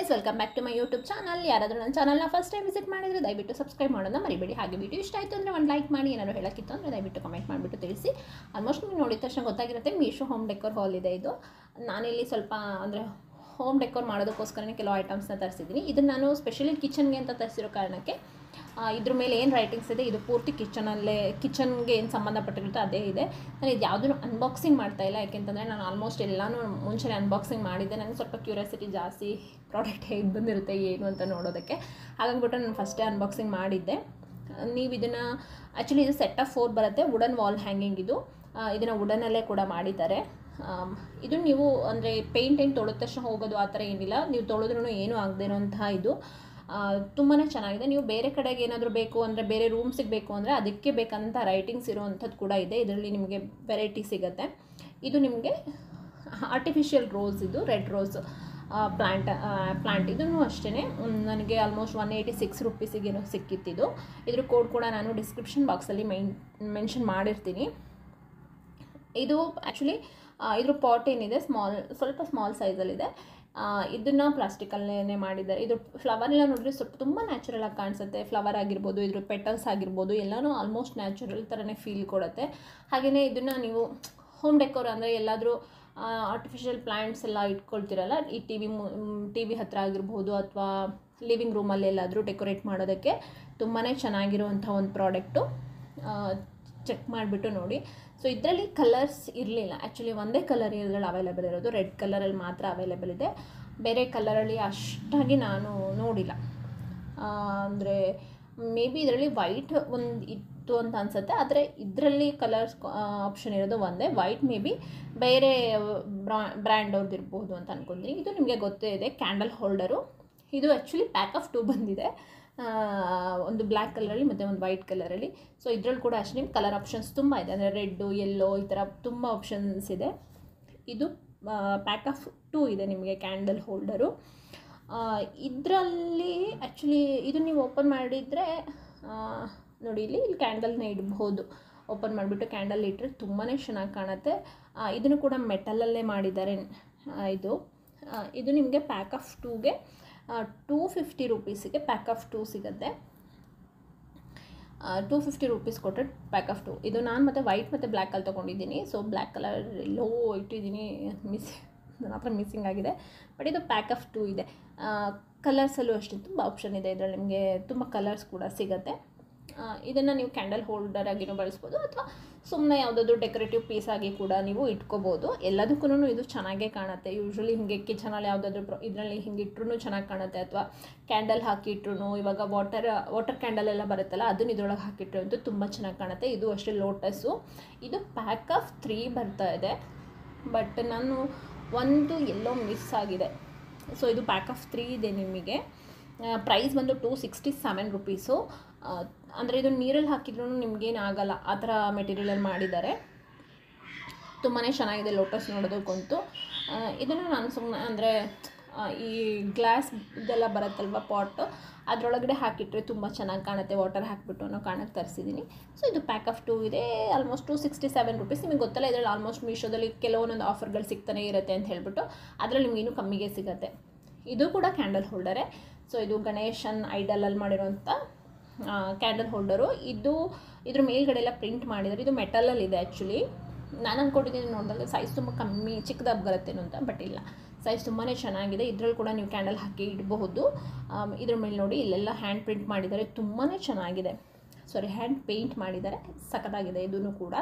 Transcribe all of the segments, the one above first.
Guys, welcome back to my YouTube channel. ಯಾರಾದರೂ ನನ್ನ ಚಾನಲ್ನ ಫಸ್ಟ್ ಟೈಮ್ ವಿಸಿಟ್ ಮಾಡಿದರೆ ದಯವಿಟ್ಟು ಸಬ್ಸ್ಕ್ರೈಬ್ ಮಾಡೋದನ್ನ ಮರಿಬೇಡಿ. ಹಾಗೆ ವಿಡಿಯೋ ಇಷ್ಟ ಆಯಿತು ಅಂದರೆ ಒಂದು ಲೈಕ್ ಮಾಡಿ, ಏನಾದರೂ ಹೇಳೋಕ್ಕಿತ್ತು ಅಂದರೆ ದಯವಿಟ್ಟು ಕಮೆಂಟ್ ಮಾಡಿಬಿಟ್ಟು ತಿಳಿಸಿ. ಆಲ್ಮೋಸ್ಟ್ ನೀವು ನೋಡಿದ ತಕ್ಷಣ ಗೊತ್ತಾಗಿರುತ್ತೆ, ಮೀಶೋ ಹೋಮ್ ಡೆಕೋರ್ ಹಾಲ್ ಇದೆ ಇದು. ನಾನಿಲ್ಲಿ ಸ್ವಲ್ಪ ಅಂದರೆ ಹೋಮ್ ಡೆಕೋರ್ ಮಾಡೋದಕ್ಕೋಸ್ಕರನೇ ಕೆಲವು ಐಟಮ್ಸ್ನ ತರಿಸಿದ್ದೀನಿ. ಇದನ್ನು ನಾನು ಸ್ಪೆಷಲಿ ಕಿಚನ್ಗೆ ಅಂತ ತರಿಸಿರೋ ಕಾರಣಕ್ಕೆ ಇದ್ರ ಮೇಲೆ ಏನು ರೈಟಿಂಗ್ಸ್ ಇದೆ ಇದು ಪೂರ್ತಿ ಕಿಚನ್ಗೆ ಏನು ಸಂಬಂಧಪಟ್ಟಿರುತ್ತೆ ಅದೇ ಇದೆ. ನಾನು ಇದು ಯಾವುದೂ ಅನ್ಬಾಕ್ಸಿಂಗ್ ಮಾಡ್ತಾಯಿಲ್ಲ, ಯಾಕೆಂತಂದರೆ ನಾನು ಆಲ್ಮೋಸ್ಟ್ ಎಲ್ಲನೂ ಮುಂಚೆನೇ ಅನ್ಬಾಕ್ಸಿಂಗ್ ಮಾಡಿದ್ದೆ. ನನಗೆ ಸ್ವಲ್ಪ ಕ್ಯೂರಿಯಾಸಿಟಿ ಜಾಸ್ತಿ, ಪ್ರಾಡಕ್ಟ್ ಹೇಗೆ ಬಂದಿರುತ್ತೆ ಏನು ಅಂತ ನೋಡೋದಕ್ಕೆ. ಹಾಗಾಗಿಬಿಟ್ಟು ನಾನು ಫಸ್ಟೇ ಅನ್ಬಾಕ್ಸಿಂಗ್ ಮಾಡಿದ್ದೆ. ನೀವು ಇದನ್ನು ಆ್ಯಕ್ಚುಲಿ ಇದು ಸೆಟ್ ಆಫ್ 4 ಬರುತ್ತೆ. ವುಡನ್ ವಾಲ್ ಹ್ಯಾಂಗಿಂಗ್ ಇದು. ಇದನ್ನು ವುಡನಲ್ಲೇ ಕೂಡ ಮಾಡಿದ್ದಾರೆ. ಇದು ನೀವು ಅಂದರೆ ಪೇಂಟ್ ಏನು ತೊಳೆದ ತಕ್ಷಣ ಹೋಗೋದು ಆ ಥರ ಏನಿಲ್ಲ, ನೀವು ತೊಳೆದ್ರೂ ಏನೂ ಆಗದೆ ಇರೋಂತಹ ಇದು ತುಂಬಾ ಚೆನ್ನಾಗಿದೆ. ನೀವು ಬೇರೆ ಕಡೆಗೆ ಏನಾದರೂ ಬೇಕು ಅಂದರೆ, ಬೇರೆ ರೂಮ್ಸಿಗೆ ಬೇಕು ಅಂದರೆ ಅದಕ್ಕೆ ಬೇಕಂತ ರೈಟಿಂಗ್ಸ್ ಇರೋವಂಥದ್ದು ಕೂಡ ಇದೆ. ಇದರಲ್ಲಿ ನಿಮಗೆ ವೆರೈಟಿ ಸಿಗುತ್ತೆ. ಇದು ನಿಮಗೆ ಆರ್ಟಿಫಿಷಿಯಲ್ ರೋಸ್, ಇದು ರೆಡ್ ರೋಸ್ ಪ್ಲಾಂಟ್ ಇದನ್ನು ಅಷ್ಟೇ ನನಗೆ ಆಲ್ಮೋಸ್ಟ್ 186 ರುಪೀಸಿಗೇನೋ ಸಿಕ್ಕಿತ್ತಿದು. ಇದ್ರ ಕೋಡ್ ಕೂಡ ನಾನು ಡಿಸ್ಕ್ರಿಪ್ಷನ್ ಬಾಕ್ಸಲ್ಲಿ ಮೆನ್ಷನ್ ಮಾಡಿರ್ತೀನಿ. ಇದು ಆ್ಯಕ್ಚುಲಿ ಇದ್ರ ಪಾಟ್ ಏನಿದೆ ಸ್ವಲ್ಪ ಸ್ಮಾಲ್ ಸೈಜಲ್ಲಿದೆ. ಇದನ್ನು ಪ್ಲಾಸ್ಟಿಕಲ್ಲೇ ಮಾಡಿದ್ದಾರೆ. ಇದು ಫ್ಲವರ್ ಎಲ್ಲ ನೋಡಿದ್ರೆ ಸ್ವಲ್ಪ ತುಂಬ ನ್ಯಾಚುರಲಾಗಿ ಕಾಣಿಸುತ್ತೆ. ಫ್ಲವರ್ ಆಗಿರ್ಬೋದು, ಇದ್ರ ಪೆಟಲ್ಸ್ ಆಗಿರ್ಬೋದು, ಎಲ್ಲನೂ ಆಲ್ಮೋಸ್ಟ್ ನ್ಯಾಚುರಲ್ ಥರನೇ ಫೀಲ್ ಕೊಡುತ್ತೆ. ಹಾಗೆಯೇ ಇದನ್ನು ನೀವು ಹೋಮ್ ಡೆಕೋರ್ ಅಂದರೆ ಎಲ್ಲಾದರೂ ಆರ್ಟಿಫಿಷಿಯಲ್ ಪ್ಲ್ಯಾಂಟ್ಸ್ ಎಲ್ಲ ಇಟ್ಕೊಳ್ತಿರಲ್ಲ, ಈ ಟಿ ವಿ ಹತ್ತಿರ ಆಗಿರ್ಬೋದು ಅಥವಾ ಲಿವಿಂಗ್ ರೂಮಲ್ಲಿ ಎಲ್ಲಾದರೂ ಡೆಕೋರೇಟ್ ಮಾಡೋದಕ್ಕೆ ತುಂಬಾ ಚೆನ್ನಾಗಿರುವಂಥ ಒಂದು ಪ್ರಾಡಕ್ಟು. ಚೆಕ್ ಮಾಡಿಬಿಟ್ಟು ನೋಡಿ. ಸೊ ಇದರಲ್ಲಿ ಕಲರ್ಸ್ ಇರಲಿಲ್ಲ, ಆ್ಯಕ್ಚುಲಿ ಒಂದೇ ಕಲರ್ ಇದರಲ್ಲಿ ಅವೈಲೇಬಲ್ ಇರೋದು, ರೆಡ್ ಕಲರಲ್ಲಿ ಮಾತ್ರ ಅವೈಲೇಬಲ್ ಇದೆ. ಬೇರೆ ಕಲರಲ್ಲಿ ಅಷ್ಟಾಗಿ ನಾನು ನೋಡಿಲ್ಲ. ಅಂದರೆ ಮೇ ಬಿ ಇದರಲ್ಲಿ ವೈಟ್ ಒಂದು ಇತ್ತು ಅಂತ ಅನಿಸುತ್ತೆ, ಆದರೆ ಇದರಲ್ಲಿ ಕಲರ್ಸ್ ಆಪ್ಷನ್ ಇರೋದು ಒಂದೇ. ವೈಟ್ ಮೇ ಬಿ ಬೇರೆ ಬ್ರ್ಯಾಂಡ್ ಅವ್ರದ್ದು ಇರ್ಬೋದು ಅಂತ ಅಂದ್ಕೊಂತೀನಿ. ಇದು ನಿಮಗೆ ಗೊತ್ತೇ ಇದೆ, ಕ್ಯಾಂಡಲ್ ಹೋಲ್ಡರು. ಇದು ಆ್ಯಕ್ಚುಲಿ ಪ್ಯಾಕ್ ಆಫ್ 2 ಬಂದಿದೆ, ಒಂದು ಬ್ಲ್ಯಾಕ್ ಕಲರಲ್ಲಿ ಮತ್ತು ಒಂದು ವೈಟ್ ಕಲರಲ್ಲಿ. ಸೊ ಇದರಲ್ಲಿ ಕೂಡ ಅಷ್ಟೇ ನಿಮ್ಗೆ ಕಲರ್ ಆಪ್ಷನ್ಸ್ ತುಂಬ ಇದೆ, ಅಂದರೆ ರೆಡ್ಡು, ಯೆಲ್ಲೋ ಈ ಥರ ತುಂಬ ಆಪ್ಷನ್ಸ್ ಇದೆ. ಇದು ಪ್ಯಾಕ್ ಆಫ್ 2 ಇದೆ ನಿಮಗೆ ಕ್ಯಾಂಡಲ್ ಹೋಲ್ಡರು. ಇದರಲ್ಲಿ ಆ್ಯಕ್ಚುಲಿ ಇದು ನೀವು ಓಪನ್ ಮಾಡಿದರೆ ನೋಡಿ, ಇಲ್ಲಿ ಕ್ಯಾಂಡಲ್ನ ಇಡ್ಬೋದು. ಓಪನ್ ಮಾಡಿಬಿಟ್ಟು ಕ್ಯಾಂಡಲ್ ಇಟ್ಟರೆ ತುಂಬಾ ಚೆನ್ನಾಗಿ ಕಾಣುತ್ತೆ. ಇದನ್ನು ಕೂಡ ಮೆಟಲಲ್ಲೇ ಮಾಡಿದ್ದಾರೆ. ಇದು ನಿಮಗೆ ಪ್ಯಾಕ್ ಆಫ್ 2ಗೆ 250 ರುಪೀಸಿಗೆ ಪ್ಯಾಕ್ ಆಫ್ 2 ಸಿಗುತ್ತೆ. 250 ರುಪೀಸ್ ಕೊಟ್ಟರೆ ಪ್ಯಾಕ್ ಆಫ್ 2. ಇದು ನಾನು ಮತ್ತು ವೈಟ್ ಮತ್ತು ಬ್ಲ್ಯಾಕಲ್ಲಿ ತೊಗೊಂಡಿದ್ದೀನಿ. ಸೊ ಬ್ಲ್ಯಾಕ್ ಕಲರ್ ಎಲ್ಲೋ ಇಟ್ಟಿದ್ದೀನಿ, ನನ್ನ ಹತ್ರ ಮಿಸ್ಸಿಂಗ್ ಆಗಿದೆ. ಬಟ್ ಇದು ಪ್ಯಾಕ್ ಆಫ್ 2 ಇದೆ. ಕಲರ್ಸಲ್ಲೂ ಅಷ್ಟೇ ತುಂಬ ಆಪ್ಷನ್ ಇದೆ ಇದರಲ್ಲಿ, ನಿಮಗೆ ತುಂಬ ಕಲರ್ಸ್ ಕೂಡ ಸಿಗುತ್ತೆ. ಇದನ್ನು ನೀವು ಕ್ಯಾಂಡಲ್ ಹೋಲ್ಡರ್ ಆಗಿನೂ ಬಳಸ್ಬೋದು, ಅಥವಾ ಸುಮ್ಮನೆ ಯಾವುದಾದ್ರೂ ಡೆಕೋರೇಟಿವ್ ಪೀಸ್ ಆಗಿ ಕೂಡ ನೀವು ಇಟ್ಕೋಬೋದು. ಎಲ್ಲದಕ್ಕೂ ಇದು ಚೆನ್ನಾಗೇ ಕಾಣುತ್ತೆ. ಯೂಶ್ವಲಿ ಹಿಂಗೆ ಕಿಚನಲ್ಲಿ ಯಾವುದಾದ್ರೂ ಇದರಲ್ಲಿ ಹಿಂಗೆ ಇಟ್ರೂ ಚೆನ್ನಾಗಿ ಕಾಣುತ್ತೆ, ಅಥವಾ ಕ್ಯಾಂಡಲ್ ಹಾಕಿಟ್ರು, ಇವಾಗ ವಾಟರ್ ಕ್ಯಾಂಡಲ್ ಎಲ್ಲ ಬರುತ್ತಲ್ಲ, ಅದನ್ನು ಇದರೊಳಗೆ ಹಾಕಿಟ್ರು ಅಂತೂ ತುಂಬ ಚೆನ್ನಾಗಿ ಕಾಣುತ್ತೆ. ಇದು ಅಷ್ಟೇ ಲೋಟಸ್ಸು. ಇದು ಪ್ಯಾಕ್ ಆಫ್ 3 ಬರ್ತಾ ಇದೆ, ಬಟ್ ನಾನು ಒಂದು ಎಲ್ಲೋ ಮಿಸ್ ಆಗಿದೆ. ಸೊ ಇದು ಪ್ಯಾಕ್ ಆಫ್ 3 ಇದೆ. ನಿಮಗೆ ಪ್ರೈಸ್ ಬಂದು 267 ರುಪೀಸು. ಅಂದರೆ ಇದು ನೀರಲ್ಲಿ ಹಾಕಿದ್ರೂ ನಿಮಗೇನಾಗಲ್ಲ, ಆ ಥರ ಮೆಟೀರಿಯಲಲ್ಲಿ ಮಾಡಿದ್ದಾರೆ. ತುಂಬಾ ಚೆನ್ನಾಗಿದೆ ಲೋಟಸ್ ನೋಡೋದಕ್ಕಂತೂ. ಇದನ್ನು ನಾನು ಸುಮ್ಮನೆ ಅಂದರೆ ಈ ಗ್ಲಾಸ್ ಇದೆಲ್ಲ ಬರುತ್ತಲ್ವ ಪಾಟು, ಅದರೊಳಗಡೆ ಹಾಕಿಟ್ರೆ ತುಂಬ ಚೆನ್ನಾಗಿ ಕಾಣುತ್ತೆ, ವಾಟರ್ ಹಾಕಿಬಿಟ್ಟು ಅನ್ನೋ ಕಾರಣಕ್ಕೆ ತರಿಸಿದ್ದೀನಿ. ಸೊ ಇದು ಪ್ಯಾಕ್ ಆಫ್ 2 ಇದೆ, ಆಲ್ಮೋಸ್ಟ್ 267 ರುಪೀಸ್. ನಿಮಗೆ ಗೊತ್ತಲ್ಲ, ಇದರಲ್ಲಿ ಆಲ್ಮೋಸ್ಟ್ ಮೀಶೋದಲ್ಲಿ ಕೆಲವೊಂದೊಂದು ಆಫರ್ಗಳು ಸಿಗ್ತಾನೆ ಇರುತ್ತೆ ಅಂತ ಹೇಳ್ಬಿಟ್ಟು, ಅದರಲ್ಲಿ ನಿಮ್ಗೆ ಇನ್ನೂ ಕಮ್ಮಿಗೆ ಸಿಗುತ್ತೆ. ಇದು ಕೂಡ ಕ್ಯಾಂಡಲ್ ಹೋಲ್ಡರೇ. ಸೊ ಇದು ಗಣೇಶನ್ ಐಡಲಲ್ಲಿ ಮಾಡಿರೋಂಥ ಕ್ಯಾಂಡಲ್ ಹೋಲ್ಡರು. ಇದ್ರ ಮೇಲ್ಗಡೆ ಎಲ್ಲ ಪ್ರಿಂಟ್ ಮಾಡಿದ್ದಾರೆ. ಇದು ಮೆಟಲಲ್ಲಿದೆ. ಆ್ಯಕ್ಚುಲಿ ನಾನು ಅಂದ್ಕೊಂಡಿದ್ದೀನಿ ನೋಡಿದಾಗ ಸೈಜ್ ತುಂಬ ಕಮ್ಮಿ ಚಿಕ್ಕದಾಗಿ ಬರುತ್ತೇನೋ ಅಂತ, ಬಟ್ ಇಲ್ಲ, ಸೈಜ್ ತುಂಬಾ ಚೆನ್ನಾಗಿದೆ. ಇದರಲ್ಲಿ ಕೂಡ ನೀವು ಕ್ಯಾಂಡಲ್ ಹಾಕಿ ಇಡಬಹುದು. ಇದ್ರ ಮೇಲೆ ನೋಡಿ, ಇಲ್ಲೆಲ್ಲ ಹ್ಯಾಂಡ್ ಪ್ರಿಂಟ್ ಮಾಡಿದ್ದಾರೆ, ತುಂಬಾ ಚೆನ್ನಾಗಿದೆ. ಹ್ಯಾಂಡ್ ಪೇಂಟ್ ಮಾಡಿದ್ದಾರೆ, ಸಖತ್ತಾಗಿದೆ ಇದೂ ಕೂಡ.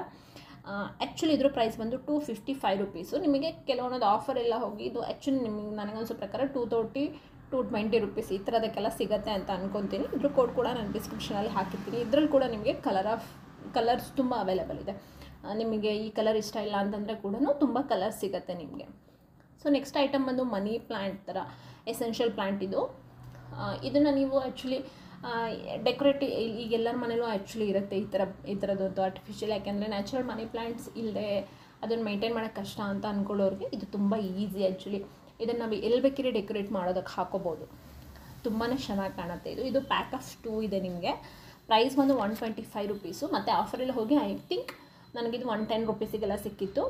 ಆ್ಯಕ್ಚುಲಿ ಇದ್ರ ಪ್ರೈಸ್ ಬಂದು 255 ರುಪೀಸು. ನಿಮಗೆ ಕೆಲವೊಂದು ಆಫರ್ ಎಲ್ಲ ಹೋಗಿ ಇದು ಆ್ಯಕ್ಚುಲಿ ನನಗನ್ಸೋ ಪ್ರಕಾರ 230 220 ರುಪೀಸ್ ಈ ಥರದಕ್ಕೆಲ್ಲ ಸಿಗುತ್ತೆ ಅಂತ ಅಂದ್ಕೊತೀನಿ. ಇದ್ರ ಕೋಡ್ ಕೂಡ ನಾನು ಡಿಸ್ಕ್ರಿಪ್ಷನಲ್ಲಿ ಹಾಕಿರ್ತೀನಿ. ಇದರಲ್ಲಿ ಕೂಡ ನಿಮಗೆ ಕಲರ್ಸ್ ತುಂಬ ಅವೈಲೇಬಲ್ ಇದೆ. ನಿಮಗೆ ಈ ಕಲರ್ ಇಷ್ಟ ಇಲ್ಲ ಅಂತಂದರೆ ಕೂಡ ತುಂಬ ಕಲರ್ಸ್ ಸಿಗುತ್ತೆ ನಿಮಗೆ. ಸೊ ನೆಕ್ಸ್ಟ್ ಐಟಮ್ ಬಂದು ಮನಿ ಪ್ಲ್ಯಾಂಟ್ ಥರ ಎಸೆನ್ಷಿಯಲ್ ಪ್ಲ್ಯಾಂಟ್ ಇದು. ಇದನ್ನು ನೀವು ಆ್ಯಕ್ಚುಲಿ ಡೆಕೋರೇಟಿವ್ ಈಗೆಲ್ಲರ ಮನೇಲೂ ಆ್ಯಕ್ಚುಲಿ ಇರುತ್ತೆ ಈ ಥರದ್ದು ಆರ್ಟಿಫಿಷಿಯಲ್. ಯಾಕೆಂದರೆ ನ್ಯಾಚುರಲ್ ಮನಿ ಪ್ಲ್ಯಾಂಟ್ಸ್ ಇಲ್ಲದೆ ಅದನ್ನು ಮೇಂಟೈನ್ ಮಾಡೋಕ್ಕೆ ಕಷ್ಟ ಅಂತ ಅಂದ್ಕೊಳ್ಳೋರಿಗೆ ಇದು ತುಂಬ ಈಸಿ. ಆ್ಯಕ್ಚುಲಿ ಇದನ್ನು ನಾವು ಎಲ್ಲಿ ಬೇಕಿದ್ರೆ ಡೆಕೋರೇಟ್ ಮಾಡೋದಕ್ಕೆ ಹಾಕೋಬೋದು, ತುಂಬಾ ಚೆನ್ನಾಗಿ ಕಾಣುತ್ತೆ. ಇದು ಪ್ಯಾಕ್ ಆಫ್ 2 ಇದೆ. ನಿಮಗೆ ಪ್ರೈಸ್ ಬಂದು 125 ರುಪೀಸು. ಮತ್ತು ಆಫರಲ್ಲಿ ಹೋಗಿ ಐ ಥಿಂಕ್ ನನಗಿದು 110 ರುಪೀಸಿಗೆಲ್ಲ ಸಿಕ್ಕಿತ್ತು.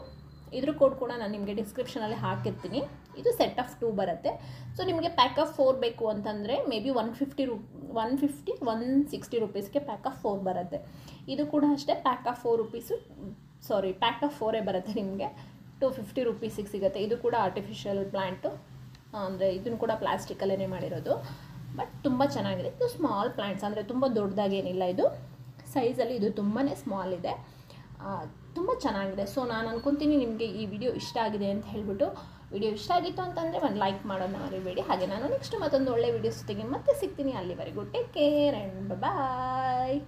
ಇದ್ರ ಕೋಡ್ ಕೂಡ ನಾನು ನಿಮಗೆ ಡಿಸ್ಕ್ರಿಪ್ಷನಲ್ಲಿ ಹಾಕಿರ್ತೀನಿ. ಇದು ಸೆಟ್ ಆಫ್ 2 ಬರುತ್ತೆ. ಸೊ ನಿಮಗೆ ಪ್ಯಾಕ್ ಆಫ್ 4 ಬೇಕು ಅಂತಂದರೆ ಮೇ ಬಿ 160 ರುಪೀಸ್ಗೆ ಪ್ಯಾಕ್ ಆಫ್ 4 ಬರುತ್ತೆ. ಇದು ಕೂಡ ಅಷ್ಟೇ pack of 4 rupees pack of 4 ಬರುತ್ತೆ ನಿಮಗೆ 250 ರುಪೀಸಿಗೆ ಸಿಗುತ್ತೆ. ಇದು ಕೂಡ ಆರ್ಟಿಫಿಷಿಯಲ್ ಪ್ಲ್ಯಾಂಟು, ಅಂದರೆ ಇದನ್ನು ಕೂಡ ಪ್ಲಾಸ್ಟಿಕಲ್ಲೇ ಮಾಡಿರೋದು, ಬಟ್ ತುಂಬ ಚೆನ್ನಾಗಿದೆ. ಇದು ಸ್ಮಾಲ್ ಪ್ಲ್ಯಾಂಟ್ಸ್, ಅಂದರೆ ತುಂಬ ದೊಡ್ಡದಾಗೇನಿಲ್ಲ, ಇದು ಸೈಜಲ್ಲಿ ಇದು ತುಂಬಾ ಸ್ಮಾಲ್ ಇದೆ, ತುಂಬ ಚೆನ್ನಾಗಿದೆ. ಸೊ ನಾನು ಅನ್ಕೊತೀನಿ ನಿಮಗೆ ಈ ವಿಡಿಯೋ ಇಷ್ಟ ಆಗಿದೆ ಅಂತ ಹೇಳ್ಬಿಟ್ಟು. ವಿಡಿಯೋ ಇಷ್ಟ ಆಗಿತ್ತು ಅಂತಂದರೆ ಒಂದು ಲೈಕ್ ಮಾಡೋದನ್ನ ಮರಿಬೇಡಿ. ಹಾಗೆ ನಾನು ನೆಕ್ಸ್ಟ್ ಮತ್ತೊಂದು ಒಳ್ಳೆ ವೀಡಿಯೋಸ್ ಜೊತೆಗೆ ಮತ್ತೆ ಸಿಗ್ತೀನಿ. ಅಲ್ಲಿವರೆಗೂ ಟೇಕ್ ಕೇರ್ ಆ್ಯಂಡ್ ಬಾಯ್.